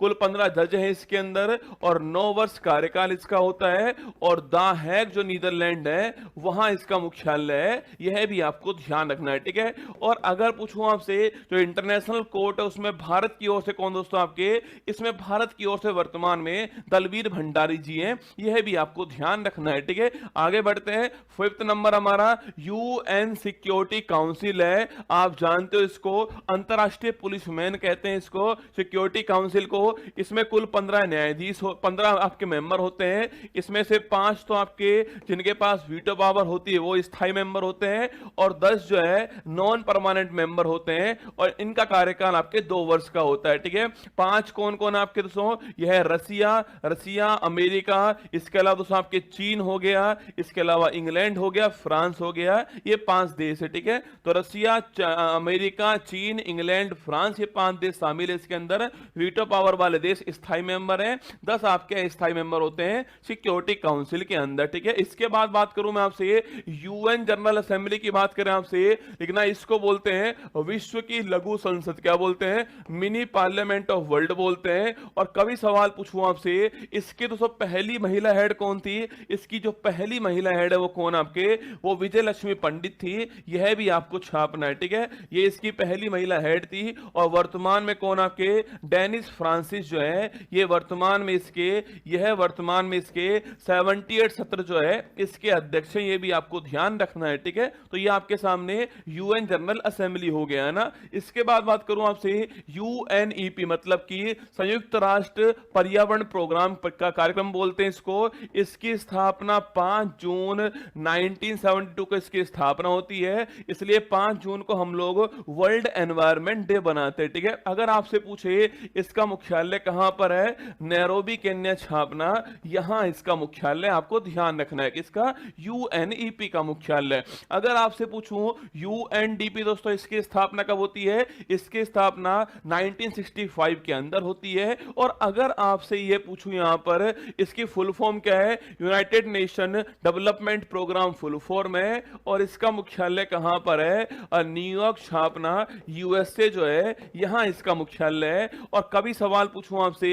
कुल 15 जज हैं इसके अंदर और 9 वर्ष कार्यकाल इसका होता है। और द हैग जो नीदरलैंड है वहां इसका मुख्यालय है, यह भी आपको ध्यान रखना है, ठीक है। और अगर पूछूं आपसे जो इंटरनेशनल कोर्ट है उसमें भारत की ओर से कौन दोस्तों आपके, इसमें भारत की ओर से वर्तमान में दलवीर भंडारी जी हैं, यह भी आपको ध्यान रखना है, ठीक है। आगे बढ़ते हैं। 5th नंबर हमारा यूएन सिक्योरिटी काउंसिल है। आप जानते हो इसको अंतरराष्ट्रीय पुलिसमैन कहते हैं इसको, सिक्योरिटी काउंसिल को। इसमें कुल 15 न्यायाधीश 15 आपके मेंबर होते हैं। इसमें से 5 तो आपके जिनके पास वीटो पावर होती है वो स्थायी मेंबर होते हैं और 10 जो है नॉन परमानेंट मेंबर होते हैं और इनका कार्यकाल आपके 2 वर्ष का होता है, ठीक है। 5 कौन कौन आपके दोस्तों, यह है रसिया, अमेरिका, इसके अलावा दोस्तों आपके चीन हो गया, इसके अलावा इंग्लैंड हो गया, फ्रांस हो गया, ये 5 देश है, ठीक है। तो रसिया, अमेरिका, चीन, इंग्लैंड, फ्रांस, ये 5 देश शामिल है इसके अंदर। वीटो पावर वाले देश स्थायी मेंबर हैं, 10 आपके स्थायी मेंबर होते हैं सिक्योरिटी काउंसिल के अंदर, ठीक है। इसके बाद बात करूं मैं आपसे यूएन जनरल असेंबली की बात करें आपसे, लिखना इसको बोलते हैं विश्व की लघु संसद, क्या बोलते हैं, मिनी पार्लियामेंट ऑफ वर्ल्ड बोलते हैं। और कभी सवाल पूछूं आपसे, इसकी तो पहली महिला हेड कौन थी, इसकी जो पहली महिला हेड है वो कौन आपके, वो विजय लक्ष्मी पंडित थी, यह भी आपको छापना है, ठीक है। ये इसकी पहली महिला हेड थी। और वर्तमान में कौन आपके, डेनिस फ्रांसिस जो है, ये वर्तमान में इसके 78 सत्र जो है इसके अध्यक्ष हैं, ये भी आपको ध्यान रखना है, ठीक है। तो ये आपके सामने यूएन जनरल असेंबली हो गया है ना। इसके बाद बात करूं आपसे यूएनईपी, मतलब कि संयुक्त राष्ट्र पर्यावरण प्रोग्राम का कार्यक्रम बोलते हैं इसको। इसकी स्थापना 5 जून 1972 को इसकी स्थापना होती है, इसलिए 5 जून को हम लोग वर्ल्ड एनवायरनमेंट डे बनाते हैं, ठीक है। अगर आपसे पूछे इसका मुख्यालय कहां पर है, नैरोबी केन्या छापना, यहां इसका मुख्यालय आपको ध्यान रखना है, किसका, यूएनईपी का मुख्यालय। अगर आपसे पूछूं यूएनडीपी दोस्तों इसकी स्थापना कब होती है, इसकी स्थापना 1965 के अंदर होती है। और अगर आपसे यह पूछूं यहां पर इसकी फुल फॉर्म क्या है, United Nation Development Programme full form है। और इसका मुख्यालय कहां पर है, न्यूयॉर्क छापना, यूएसए जो है, यहां इसका मुख्यालय है। और कभी सवाल पूछूं आपसे,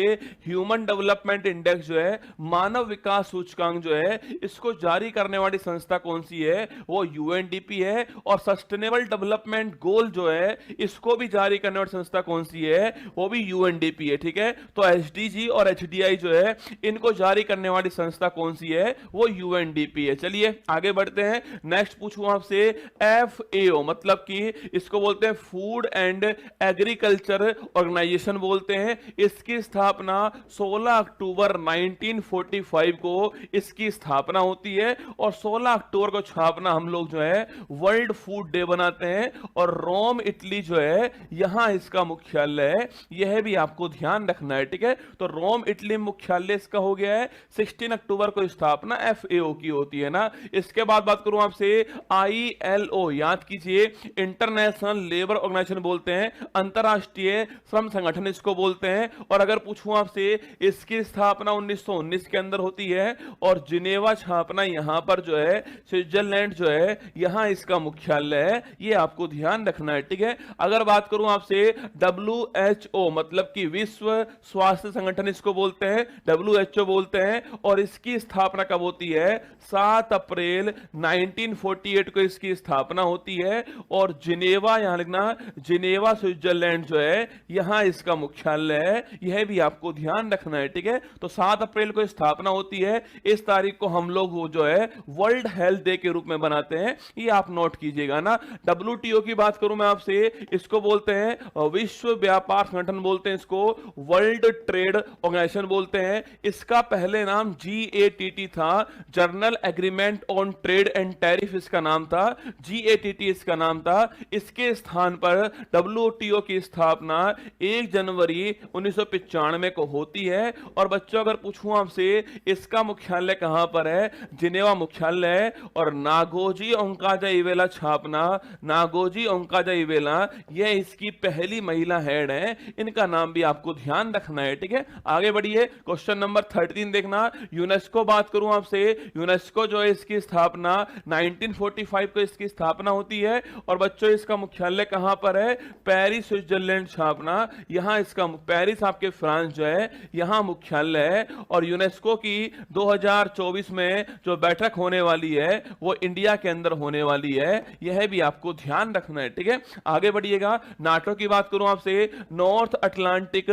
ह्यूमन डेवलपमेंट इंडेक्स जो है, मानव विकास सूचकांक जो है, इसको जारी करने वाली संस्था कौन सी है, वो यूएनडीपी है। और सस्टेनेबल डेवलपमेंट गोल जो है, इसको भी जारी करने वाली संस्था कौन सी है, वो भी यूएनडीपी है, ठीक है। तो एसडीजी और एचडीआई जो है, इनको जारी करने वाली संस्था कौन सी है, वो यूएनडीपी है। चलिए आगे बढ़ते हैं। नेक्स्ट पूछूं आपसे एफएओ, मतलब कि इसको बोलते हैं फूड एंड एग्रीकल्चर ऑर्गेनाइजेशन बोलते हैं। इसकी स्थापना 16 अक्टूबर 1945 को इसकी स्थापना होती है। और 16 अक्टूबर को छापना हम लोग जो है वर्ल्ड फूड डे बनाते हैं। और रोम इटली जो है, यहां इसका मुख्यालय है, यह भी आपको ध्यान रखना है, ठीक है। तो रोम इटली मुख्यालय इसका हो गया है, 16 अक्टूबर को स्थापना एफएओ की होती है ना। इसके बाद बात करूं आपसे आईएलओ, याद कीजिए इंटरनेशनल लेबर ऑर्गेनाइजेशन बोलते हैं, अंतरराष्ट्रीय श्रम संगठन इसको बोलते हैं। और अगर पूछूं आपसे, इसकी स्थापना 1919 के अंदर होती है। और जिनेवा छापना यहां पर जो है, स्विट्जरलैंड जो है, यहां इसका मुख्यालय है, ये आपको ध्यान रखना है, ठीक है। अगर बात करूं आपसे WHO, मतलब कि विश्व स्वास्थ्य संगठन इसको बोलते हैं, WHO बोलते हैं। और इसकी स्थापना कब होती है, 7 अप्रैल 1948 को इसकी स्थापना होती है। और जिनेवा, यहां लिखना जिनेवा स्विट्जरलैंड जो है, यहां इसका मुख्यालय है, यह भी आपको ध्यान रखना है, ठीक है। तो 7 अप्रैल को स्थापना होती है, इस तारीख को हम लोग जो है वर्ल्ड हेल्थ डे के रूप में बनाते हैं, ये आप नोट कीजिएगा ना। WTO की बात करूं मैं आपसे, इसको बोलते हैं विश्व व्यापार संगठन बोलते हैं, इसको वर्ल्ड ट्रेड ऑर्गेनाइजेशन बोलते हैं। इसका पहले नाम GATT था, journal agreement on trade and tariff इसका नाम था, GATT इसका नाम था। इसके स्थान पर WTO की स्थापना 1 जनवरी 1995 को होती है। और बच्चों अगर पूछूं आपसे, इसका मुख्यालय कहां पर है, जिनेवा मुख्यालय है। और नागोजी ओंकाजा-इवेला छापना, नागोजी ओंकाजा-इवेला, यह इसकी पहली महिला हेड है, इनका नाम भी आपको ध्यान रखना है, ठीक है। आगे बढ़िए, क्वेश्चन नंबर 13 देखना। यूनेस्को बात करूं आपसे, यूनेस्को जो है इसकी स्थापना 1945 को इसकी स्थापना होती है। और बच्चों इसका मुख्यालय कहां पर है, पेरिस स्विट्जरलैंड छापना, यहां इसका पेरिस ब्रुसेल्स आपके फ्रांस जो है यहां मुख्यालय है, और यूनेस्को की 2024 में जो बैठक होने वाली है वो इंडिया के अंदर होने वाली है, यह भी आपको ध्यान रखना है। ठीक है, आगे बढ़िएगा। नाटो की बात करूं आपसे, नॉर्थ अटलांटिक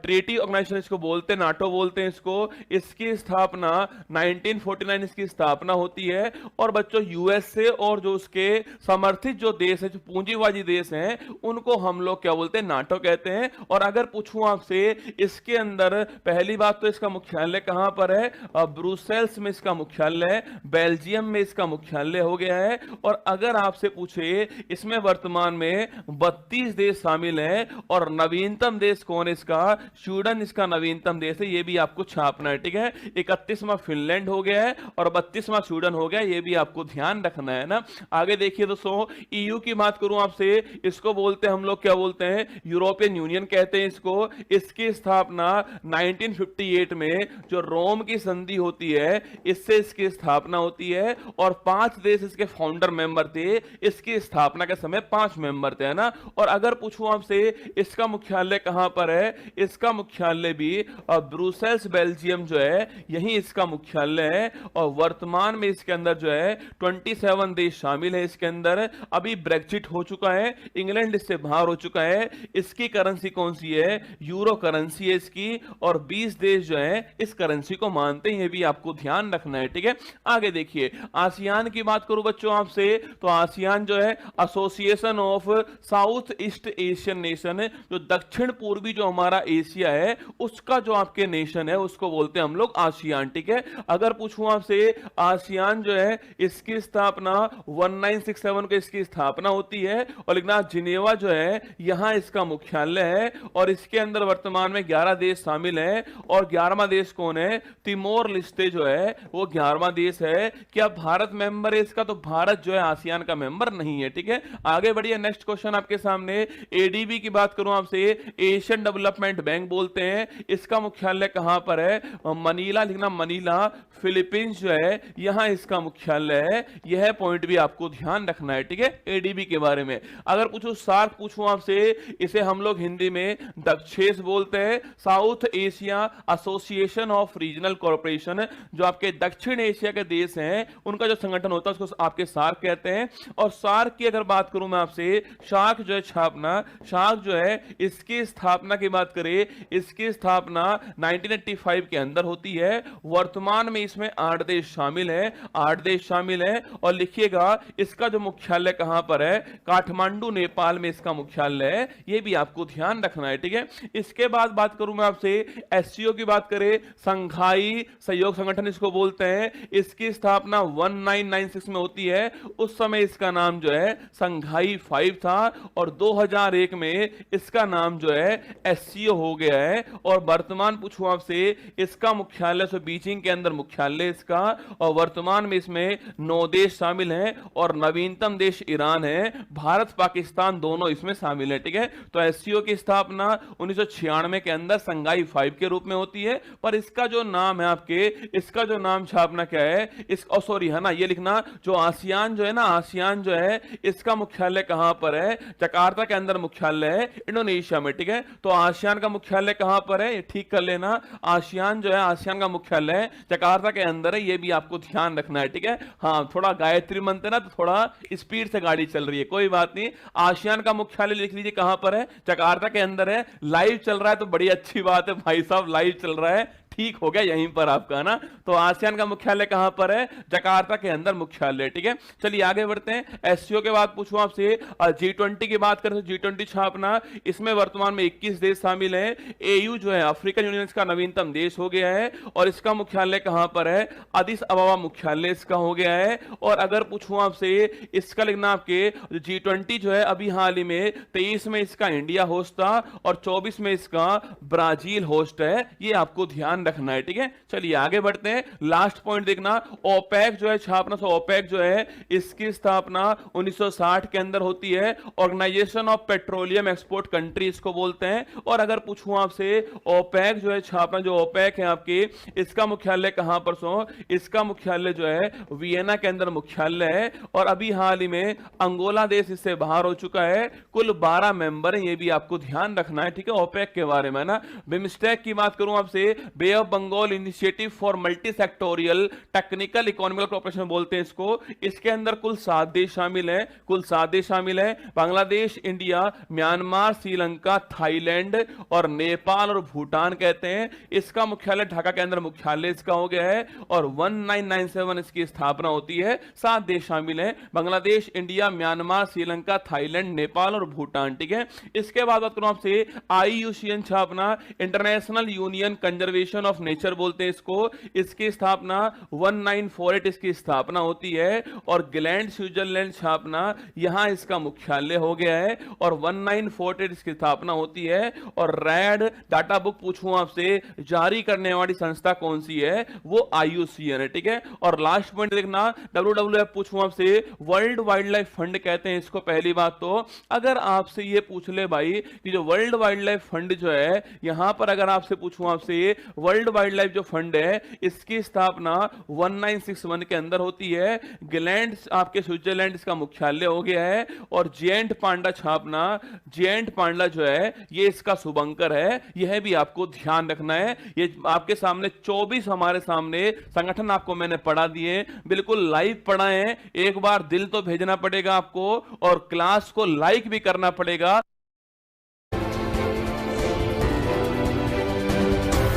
ट्रीटी ऑर्गेनाइजेशन इसको बोलते हैं, नाटो बोलते हैं इसको। इसकी स्थापना 1949 इसकी स्थापना होती है, और बच्चों यूएसए और जो उसके समर्थित जो देश है, जो पूंजीवादी देश हैं, उनको हम लोग क्या बोलते हैं, नाटो कहते हैं। और अगर पूछूं आपसे इसके अंदर, पहली बात तो इसका मुख्यालय कहां पर है, ब्रुसेल्स में इसका मुख्यालय है, बेल्जियम में इसका मुख्यालय हो गया है। और अगर आपसे पूछे इसमें वर्तमान में 32 देश शामिल हैं, और नवीनतम देश कौन है इसका, स्वीडन इसका नवीनतम देश है, ये भी आपको छापना है। ठीक है, 31वां फिनलैंड हो गया है और 32वां स्वीडन हो गया, ये भी आपको ध्यान रखना है ना। आगे देखिए दोस्तों, ईयू की बात करूं आपसे, इसको बोलते हैं हम लोग क्या बोलते हैं, यूरोपियन यूनियन कहते हैं इसको। इसकी स्थापना 1958 में जो रोम की संधि होती है, इससे इसकी स्थापना होती है, और 5 देश इसके फाउंडर मेंबर थे। इसकी स्थापना के समय 5 मेंबर थे, है ना। और अगर पूछूं आपसे इसका मुख्यालय कहां पर है, इसका मुख्यालय भी ब्रुसेल्स बेल्जियम जो है यही इसका मुख्यालय है। और वर्तमान में इसके अंदर जो है 27 देश शामिल है इसके अंदर। अभी ब्रेक्जिट हो चुका है, इंग्लैंड इससे बाहर हो चुका है। इसकी करेंसी कौन सी है, यूरो करेंसी है इसकी, और 20 देश जो है इस करेंसी को मानते हैं, ये भी आपको ध्यान रखना है। ठीक है, आगे देखिए, आसियान की बात करूं बच्चों आपसे, तो आसियान जो है association of south east Asian nation है, जो दक्षिण पूर्वी जो हमारा एशिया है उसका जो आपके नेशन है उसको बोलते हैं हम लोग आसियान। ठीक है, अगर पूछूं आपसे आसियान जो है इसकी स्थापना 1967 को इसकी स्थापना होती है, और लिखना जिनेवा जो है यहां इसका मुख्यालय है, और इसके अंदर वर्तमान में 11 देश शामिल हैं। और 11वां देश कौन है, तिमोर लिस्टे जो है वो 11वां देश है। क्या भारत मेंबर है इसका, तो भारत जो है आसियान का मेंबर नहीं है। ठीक है, आगे बढ़िए, नेक्स्ट क्वेश्चन आपके सामने। एडीबी की बात करूं आपसे, एशियन डेवलपमेंट बैंक बोलते हैं, इसका मुख्यालय कहां पर है, मनीला, लिखना मनीला, फिलीपींस जो है यहां इसका मुख्यालय है। यह पॉइंट भी आपको ध्यान रखना है। ठीक है, एडीबी के बारे में। अगर पूछूं सार्क पूछूं आपसे, इसे हम लोग हिंदी में दक्षेस बोलते हैं, south Asia association of regional corporation, जो आपके दक्षिण एशिया के देश हैं उनका जो संगठन होता है उसको आपके सार्क कहते हैं। और सार्क की अगर बात करूं मैं आपसे, शार्क जो है छापना, शार्क जो है इसकी स्थापना की बात करें, इसकी स्थापना 1985 के अंदर होती है। वर्तमान में इसमें 8 देश शामिल हैं, 8 देश शामिल हैं। और लिखिएगा इसका जो मुख्यालय कहां पर है, काठमांडू नेपाल में इसका मुख्यालय है, यह भी आपको ध्यान रखना है। ठीक है, इसके बाद बात करूं मैं आपसे, एससीओ की बात करें, संघाई सहयोग संगठन इसको बोलते हैं, इसकी स्थापना 1996 में होती है। उस समय इसका नाम जो है संघाई 5 था, और 2001 में इसका नाम जो है एससीओ हो गया है। और वर्तमान पूछूं आपसे, इसका मुख्यालय से बीजिंग के अंदर मुख्यालय इसका, और वर्तमान में इसमें 9 देश शामिल हैं, और नवीनतम देश ईरान है, भारत पाकिस्तान दोनों इसमें शामिल है। ठीक है, तो एससीओ की स्थापना 1996 के अंदर संघाई 5 के रूप में होती है। पर इसका जो नाम है आपके, इसका जो नाम छापना क्या है, इस सॉरी है ना, ये लिखना जो आसियान जो है ना, आसियान जो है इसका मुख्यालय कहां पर है, जकार्ता के अंदर मुख्यालय है, इंडोनेशिया में। ठीक है, तो आसियान का मुख्यालय कहां पर है, ये ठीक कर लेना, आसियान जो है आसियान का मुख्यालय जकार्ता के अंदर है, ये भी आपको ध्यान रखना है। ठीक है, हाँ थोड़ा गायत्री मंत्र ना, तो थोड़ा स्पीड से गाड़ी चल रही है, कोई बात नहीं। आसियान का मुख्यालय लिख लीजिए कहां पर है, जकार्ता के अंदर है। लाइव चल रहा है तो बड़ी अच्छी बात है भाई साहब, लाइव चल रहा है, ठीक हो गया यहीं पर आपका ना। तो आसियान का मुख्यालय कहां पर है, जकार्ता के अंदर मुख्यालय। ठीक है, चलिए आगे बढ़ते हैं। एससीओ के बाद पूछूं आपसे, G20 की बात करें तो G20 छापना, इसमें वर्तमान में 21 देश शामिल हैं। एयू जो है अफ्रीकन यूनियन का नवीनतम देश हो गया है, और इसका मुख्यालय कहां पर है, अदिस अबाबा मुख्यालय इसका हो गया है। और अगर पूछूं आपसे, इसका लिखना आपके G20 जो है अभी हाल ही में 23 में इसका इंडिया होस्ट था, और 24 में इसका ब्राजील होस्ट है, ये आपको ध्यान ध्यान रखना है, ठीक है। चलिए आगे बढ़ते हैं, लास्ट पॉइंट देखना, ओपेक जो है छापना, तो ओपेक जो है इसकी स्थापना 1960 के अंदर होती है। Organisation of petroleum export country इसको बोलते हैं। और अगर पूछूं आपसे ओपेक जो है छापना, जो ओपेक है आपकी, इसका मुख्यालय कहां पर सो, इसका मुख्यालय जो है वियना के अंदर मुख्यालय है। और अभी हाल ही में अंगोला देश इससे बाहर हो चुका है। कुल 12 मेंबर हैं, ये भी आपको ध्यान रखना है, ठीक है, ओपेक के बारे में ना। बिमस्टेक की बात करूं आपसे, bay of Bengal initiative for multi sectoral technical economical cooperation बोलते हैं इसको। इसके अंदर कुल 7 देश शामिल हैं, कुल 7 देश शामिल हैं, Bangladesh, India, Myanmar, Sri Lanka, Thailand और नेपाल और भूटान कहते हैं। इसका मुख्यालय ढाका के अंदर मुख्यालय इसका हो गया है। और 1997 इसकी स्थापना होती है। 7 देश शामिल हैं, Bangladesh, India, Myanmar, Sri Lanka, Thailand, Nepal और भूटान, ठीक है। इसके बाद बात करूं आपसे IUCN छापना, international union conservation of nature बोलते हैं इसको। इसकी स्थापना 1948 इसकी स्थापना होती है। और ग्लैंड स्विट्जरलैंड छापना, यहां इसका मुख्यालय हो गया है और 1948 इसकी स्थापना होती है। और रैड डाटा बुक पूछूं आपसे, जारी करने वाली संस्था कौन सी है, वो IUCN है, ठीक है। और लास्ट पॉइंट देखना, WWF पूछूं आपसे, वर्ल्ड वाइल्ड लाइफ फंड कहते हैं इसको। पहली बात तो अगर आपसे ये पूछ ले भाई कि जो वर्ल्ड वाइल्ड लाइफ फंड जो है, यहां पर अगर आपसे पूछूं आपसे, वर्ल्ड वाइल्ड लाइफ जो फंड है इसकी स्थापना 1961 के अंदर होती है। ग्लैंड आपके स्विट्जरलैंड इसका मुख्यालय हो गया है। और जेएंट पांडा छापना, जेएंट पांडा जो है ये इसका शुभंकर है, यह भी आपको ध्यान रखना है। ये आपके सामने 24 हमारे सामने संगठन आपको मैंने पढ़ा दिए, बिल्कुल लाइव पढ़ाए हैं। एक बार दिल तो भेजना पड़ेगा आपको और क्लास को लाइक भी करना पड़ेगा।